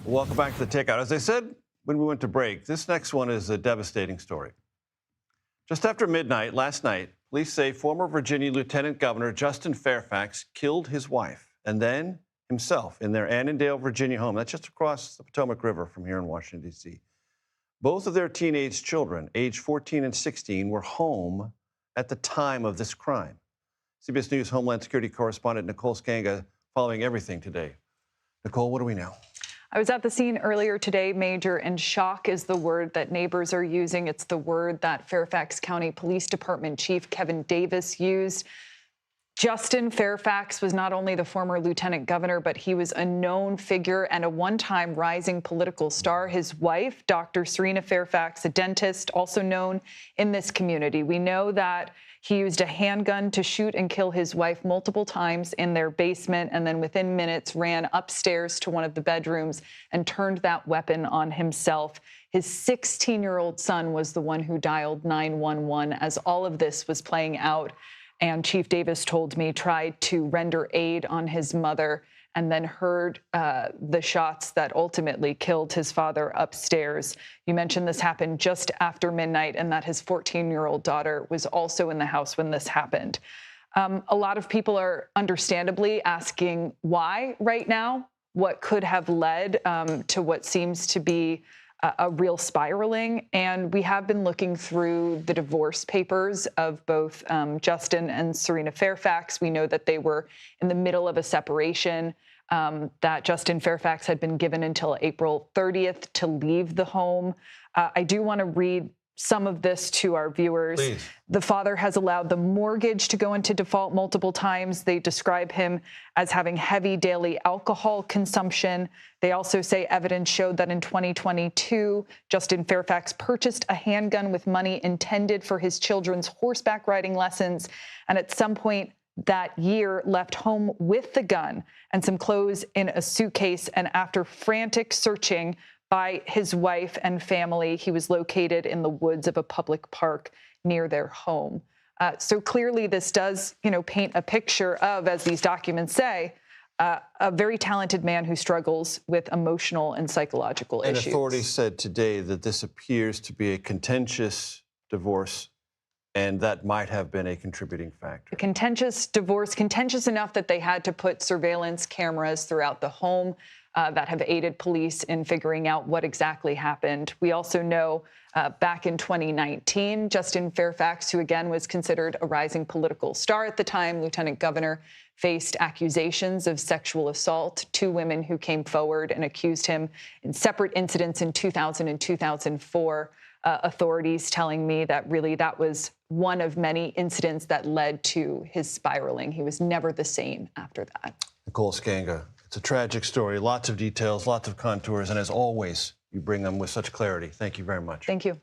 Welcome back to The Takeout. As I said when we went to break, this next one is a devastating story. Just after midnight last night, police say former Virginia Lieutenant Governor Justin Fairfax killed his wife and then himself in their Annandale, Virginia home. That's just across the Potomac River from here in Washington, D.C. Both of their teenage children, aged 14 and 16, were home at the time of this crime. CBS News Homeland Security correspondent Nicole Sganga following everything today. Nicole, what do we know? I was at the scene earlier today, Major, and shock is the word that neighbors are using. It's the word that Fairfax County Police Department Chief Kevin Davis used. Justin Fairfax was not only the former lieutenant governor, but he was a known figure and a one-time rising political star. His wife, Dr. Serena Fairfax, a dentist, also known in this community. We know that he used a handgun to shoot and kill his wife multiple times in their basement, and then within minutes ran upstairs to one of the bedrooms and turned that weapon on himself. His 16-year-old son was the one who dialed 911 as all of this was playing out. And Chief Davis told me tried to render aid on his mother and then heard the shots that ultimately killed his father upstairs. You mentioned this happened just after midnight and that his 14-year-old daughter was also in the house when this happened. A lot of people are understandably asking why right now, what could have led to what seems to be a real spiraling. And we have been looking through the divorce papers of both Justin and Serena Fairfax. We know that they were in the middle of a separation, that Justin Fairfax had been given until April 30th to leave the home. I do want to read some of this to our viewers. Please. The father has allowed the mortgage to go into default multiple times. They describe him as having heavy daily alcohol consumption. They also say evidence showed that in 2022, Justin Fairfax purchased a handgun with money intended for his children's horseback riding lessons, and at some point that year left home with the gun and some clothes in a suitcase, and after frantic searching by his wife and family, he was located in the woods of a public park near their home. So clearly this does, paint a picture of, as these documents say, a very talented man who struggles with emotional and psychological issues. And authorities said today that this appears to be a contentious divorce, and that might have been a contributing factor. A contentious divorce, contentious enough that they had to put surveillance cameras throughout the home that have aided police in figuring out what exactly happened. We also know back in 2019, Justin Fairfax, who again was considered a rising political star at the time, lieutenant governor, faced accusations of sexual assault. Two women who came forward and accused him in separate incidents in 2000 and 2004. Authorities telling me that really that was one of many incidents that led to his spiraling. He was never the same after that. Nicole Sganga, it's a tragic story, lots of details, lots of contours, and as always, you bring them with such clarity. Thank you very much. Thank you.